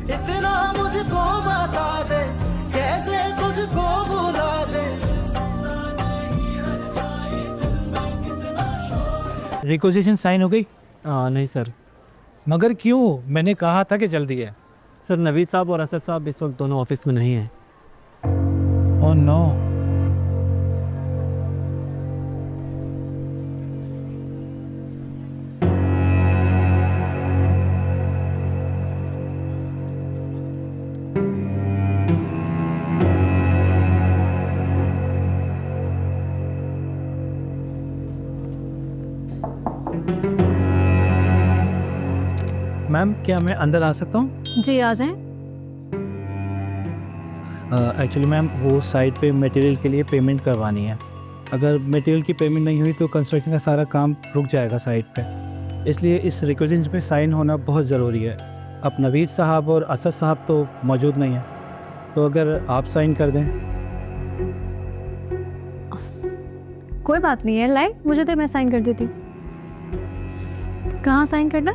इतना मुझको बता दे, कैसे तुझको भुला दे। रिक्वेजिशन साइन हो गई? नहीं सर। मगर क्यों? मैंने कहा था कि जल्दी है। सर नवीद साहब और असद साहब इस वक्त दोनों ऑफिस में नहीं हैं। Oh no. मैम क्या मैं अंदर आ सकता हूँ? जी आ जाएं। एक्चुअली मैम वो साइट पे मटेरियल के लिए पेमेंट करवानी है। अगर मटेरियल की पेमेंट नहीं हुई तो कंस्ट्रक्शन का सारा काम रुक जाएगा साइट पे, इसलिए इस रिक्वेजिशन पे साइन होना बहुत ज़रूरी है। अब नवीद साहब और असद साहब तो मौजूद नहीं हैं, तो अगर आप साइन कर दें। कोई बात नहीं है, लाइक मुझे तो मैं साइन कर देती। कहाँ साइन करना?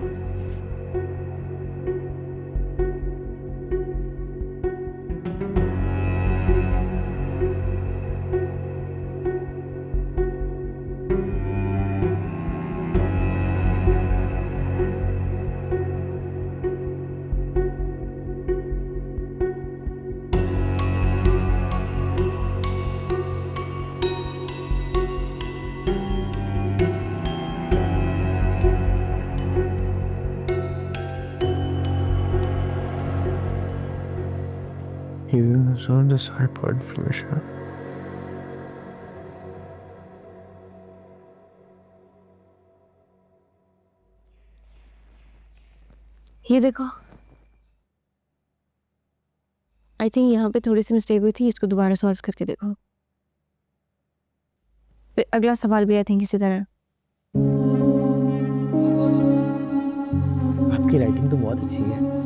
Use on the sideboard information. ये देखो, आई थिंक यहाँ पे थोड़ी सी मिस्टेक हुई थी, इसको दोबारा सॉल्व करके देखो। फिर अगला सवाल भी आई थिंक इसी तरह। आपकी राइटिंग तो बहुत अच्छी है।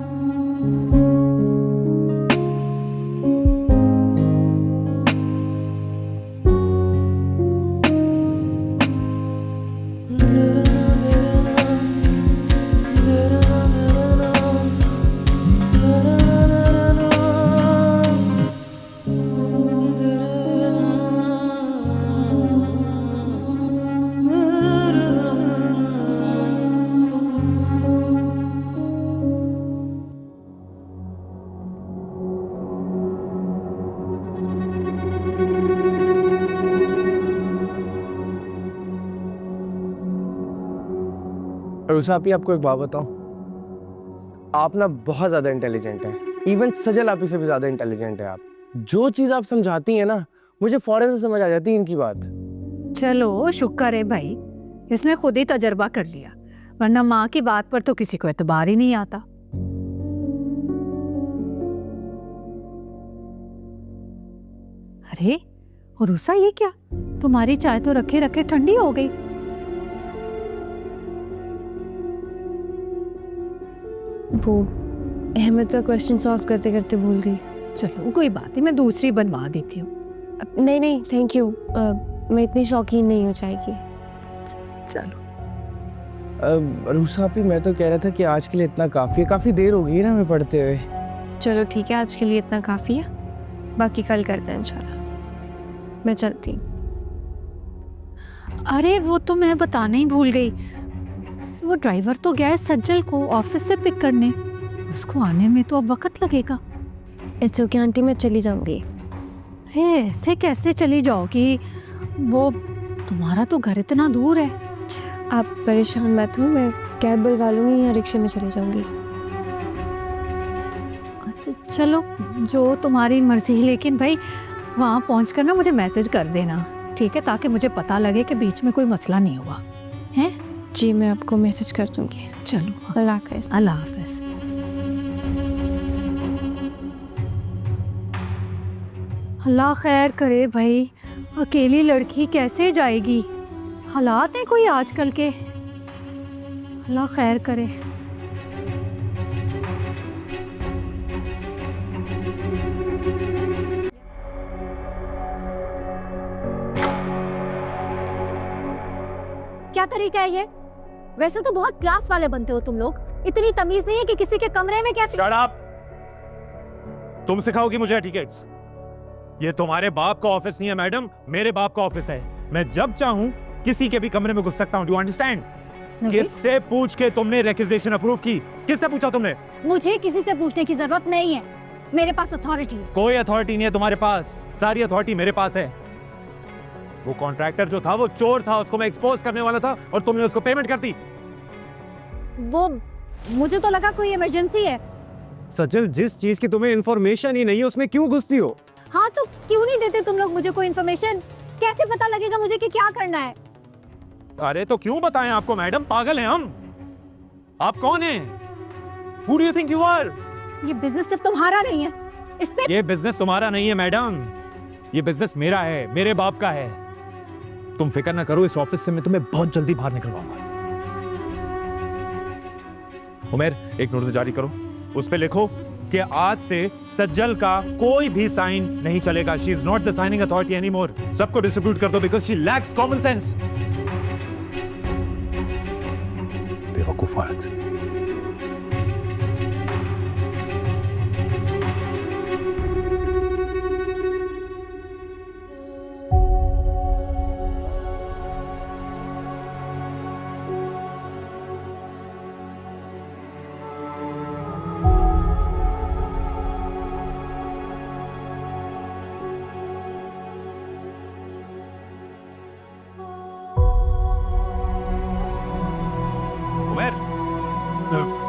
रुसा आपी, आपको एक बात बताऊं, आप ना बहुत ज़्यादा इंटेलिजेंट हैं। इवन सजल आपी से भी ज़्यादा इंटेलिजेंट है आप। जो चीज़ आप समझाती हैं ना, मुझे फौरन से समझ आ जाती है इनकी बात। चलो शुक्र है भाई, इसने खुद ही तजर्बा कर लिया, वरना माँ की बात पर तो किसी को एतबार ही नहीं आता। अरे रुसा, ये क्या? तुम्हारी चाय तो रखे रखे ठंडी हो गई। वो अहमद का क्वेश्चन सॉल्व करते करते भूल गई। चलो कोई बात नहीं, मैं दूसरी बनवा देती हूँ। नहीं नहीं थैंक यू, मैं इतनी शौकीन नहीं हो चाय की। चलो रुसा आपी, मैं तो कह रहा था कि आज के लिए इतना काफ़ी है। काफ़ी देर हो गई है ना हमें पढ़ते हुए। चलो ठीक है, आज के लिए इतना काफ़ी है, बाकी कल करते हैं इंशाल्लाह। मैं चलती। अरे वो तो मैं बताना ही भूल गई, वो ड्राइवर तो गया है सज्जल को ऑफिस से पिक करने, उसको आने में तो अब वक्त लगेगा। इट्स ओके आंटी, मैं चली जाऊंगी। हे, ऐसे कैसे चली जाओगी? वो तुम्हारा तो घर इतना दूर है। आप परेशान मत हो, मैं कैब बुलवा लूंगी या रिक्शे में चली जाऊंगी। अच्छा चलो, जो तुम्हारी मर्जी, लेकिन भाई वहाँ पहुँचकर ना मुझे मैसेज कर देना, ठीक है, ताकि मुझे पता लगे कि बीच में कोई मसला नहीं हुआ है। जी मैं आपको मैसेज कर दूंगी। चलो, अल्लाह हाफ़िज़। अल्लाह हाफ़िज़। अल्लाह खैर करे भाई, अकेली लड़की कैसे जाएगी? हालात हैं कोई आजकल के, अल्लाह खैर करे। क्या तरीका है ये? वैसे तो बहुत क्लास वाले बनते हो तुम लोग, इतनी तमीज नहीं है कि किसी के कमरे में कैसे। Shut up! तुम सिखाओगी मुझे एटिकेट्स? ये तुम्हारे बाप का ऑफिस नहीं है मैडम, मेरे बाप का ऑफिस है। मैं जब चाहूं किसी के भी कमरे में घुस सकता हूं। Do understand? किससे पूछ के तुमने रिक्विजिशन अप्रूव की? किससे पूछा तुमने? मुझे किसी से पूछने की जरूरत नहीं है, मेरे पास अथॉरिटी है। कोई अथॉरिटी नहीं है तुम्हारे पास, सारी अथॉरिटी मेरे पास है। वो कॉन्ट्रैक्टर जो था वो चोर था, उसको मैं एक्सपोज करने वाला था और तुमने उसको पेमेंट कर दी। वो मुझे तो लगा कोई इमरजेंसी है। सजल, जिस चीज की तुम्हें इंफॉर्मेशन ही नहीं है उसमें क्यों घुसती हो? हाँ तो क्यों नहीं देते तुम लोग मुझे कोई इन्फॉर्मेशन? कैसे पता लगेगा मुझे कि क्या करना है? अरे तो क्यों बताएं आपको मैडम, पागल हैं हम। आप कौन हैं? Who do you think you are? ये बिजनेस सिर्फ तुम्हारा नहीं है, इस पे ये बिजनेस तुम्हारा नहीं है मैडम, ये बिजनेस मेरा है, मेरे बाप का है। तुम फिक्र ना करो, इस ऑफिस से मैं तुम्हें बहुत जल्दी बाहर निकलवाऊंगा। उमेर, एक नोटिस जारी करो, उस पे लिखो कि आज से सज्जल का कोई भी साइन नहीं चलेगा। She is not the signing authority any more. सबको डिस्ट्रीब्यूट कर दो because she lakhs common sense. बेवकूफ औरत। उमेर, सर।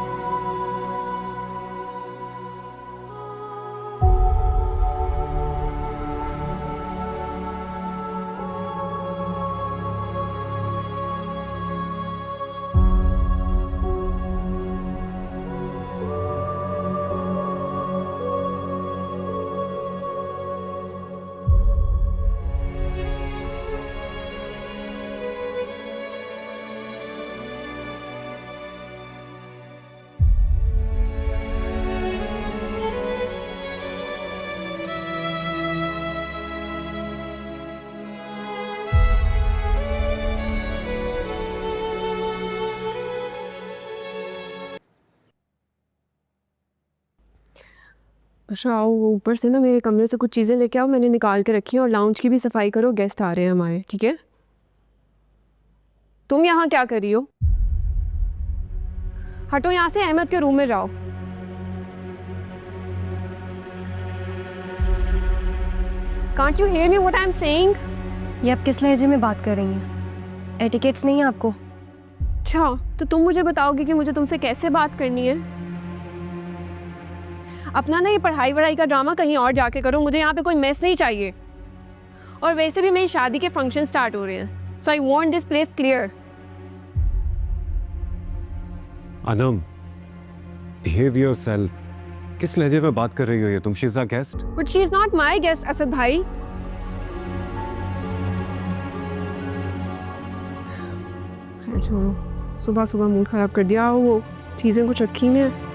अच्छा आओ, वो ऊपर से ना मेरे कमरे से कुछ चीज़ें लेके आओ, मैंने निकाल के रखी हैं। और लाउंज की भी सफाई करो, गेस्ट आ रहे हैं हमारे, ठीक है? तुम यहाँ क्या कर रही हो? हटो यहाँ से, अहमद के रूम में जाओ। Can't you hear me what I am saying? ये आप किस लहजे में बात कर रही हैं? एटिकेट्स नहीं है आपको? अच्छा, तो तुम मुझे बताओगे कि मुझे तुमसे कैसे बात करनी है? अपना ना ये पढ़ाई वढ़ाई का ड्रामा कहीं और जाके करो, मुझे यहाँ पे कोई मेस नहीं चाहिए। और वैसे भी मेरी शादी के फंक्शन स्टार्ट हो रहे हैं, so I want this place clear. Anam, behave yourself. किस लहजे में बात कर रही हो ये तुम? She is a guest. But she is not my guest Asad भाई। खैर छोड़ो, सुबह सुबह मूड खराब कर दिया। वो चीज़ें कुछ रखी में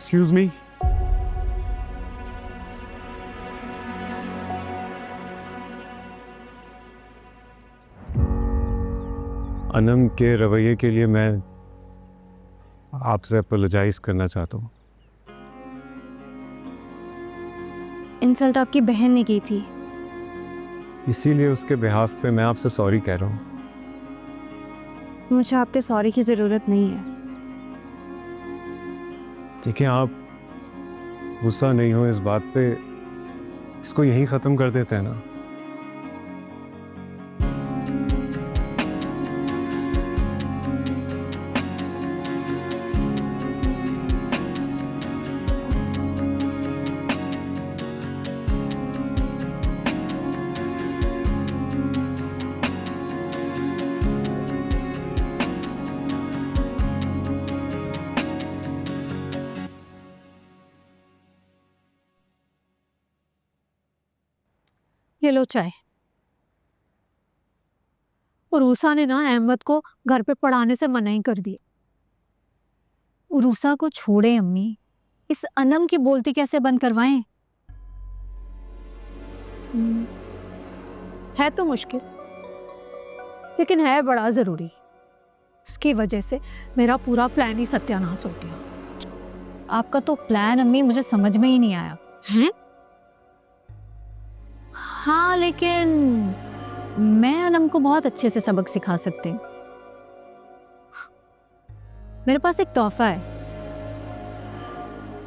एक्सक्यूज मी। अनम के रवैये के लिए मैं आपसे अपोलोजाइज करना चाहता हूँ। इंसल्ट आपकी बहन ने की थी। इसीलिए उसके बिहाफ पे मैं आपसे सॉरी कह रहा हूँ। मुझे आपके सॉरी की ज़रूरत नहीं है। देखिए, आप गुस्सा नहीं हो इस बात पे, इसको यहीं ख़त्म कर देते हैं ना। ये लो चाय। उरूसा ने ना अहमद को घर पे पढ़ाने से मना ही कर दिया। उरूसा को छोड़े अम्मी, इस अनम की बोलती कैसे बंद करवाएं? है तो मुश्किल, लेकिन है बड़ा ज़रूरी। उसकी वजह से मेरा पूरा प्लान ही सत्यानाश हो गया। आपका तो प्लान अम्मी मुझे समझ में ही नहीं आया। हैं? हाँ, लेकिन मैं अनम को बहुत अच्छे से सबक सिखा सकती हूँ। मेरे पास एक तोहफा है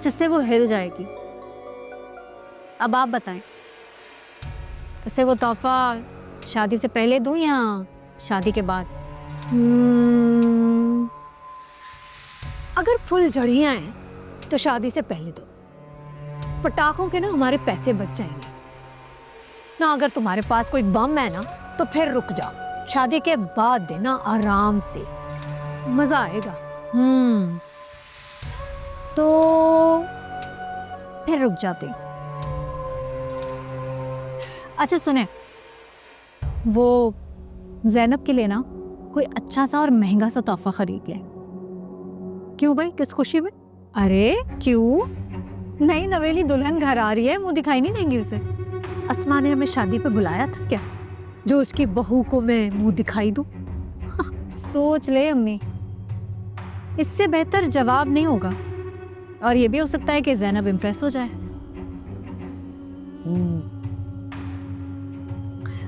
जिससे वो हिल जाएगी। अब आप बताएं, उसे वो तोहफा शादी से पहले दूं या शादी के बाद? अगर फुलझड़ियाँ हैं तो शादी से पहले दो। पटाखों के ना हमारे पैसे बच जाएंगे ना। अगर तुम्हारे पास कोई बम है ना तो फिर रुक जाओ, शादी के बाद देना आराम से, मजा आएगा। तो फिर रुक जाते। अच्छा सुने, वो ज़ैनब के लिए ना कोई अच्छा सा और महंगा सा तोहफा खरीद ले। क्यों भाई, किस खुशी में? अरे क्यों, नई नवेली दुल्हन घर आ रही है, मुंह दिखाई नहीं देंगी उसे? अस्मा ने हमें शादी पे बुलाया था क्या, जो उसकी बहू को मैं मुंह दिखाई दूं? सोच ले अम्मी, इससे बेहतर जवाब नहीं होगा। और ये भी हो सकता है कि ज़ैनब इम्प्रेस हो जाए।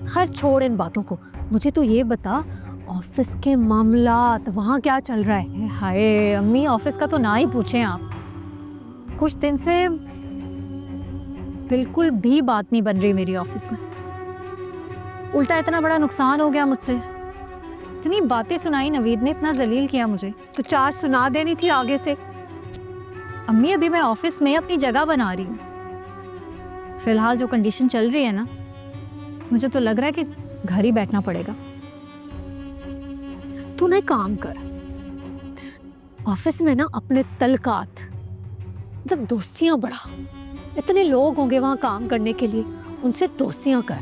खैर छोड़ इन बातों को, मुझे तो ये बता ऑफिस के मामलात वहाँ क्या चल रहा है? हाय अम्मी, ऑफिस का तो ना ही पूछें आप। कुछ दिन से बिल्कुल भी बात नहीं बन रही मेरी ऑफिस में। उल्टा इतना बड़ा नुकसान हो गया मुझसे। इतनी बातें सुनाई नवीद ने, इतना जलील किया मुझे। तो चार सुना देनी थी आगे से। अम्मी अभी मैं ऑफिस में अपनी जगह बना रही हूँ। फिलहाल जो कंडीशन चल रही है ना, मुझे तो लग रहा है कि घर ही बैठना पड़ेगा। तू ना काम कर, ऑफिस में ना अपने तलकात मतलब दोस्तियां बढ़ा। इतने लोग होंगे वहां काम करने के लिए, उनसे दोस्तियां कर।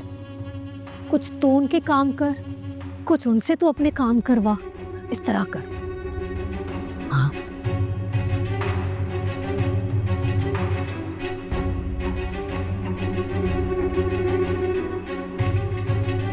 कुछ तू उनके काम कर, कुछ उनसे तू अपने काम करवा, इस तरह कर। हाँ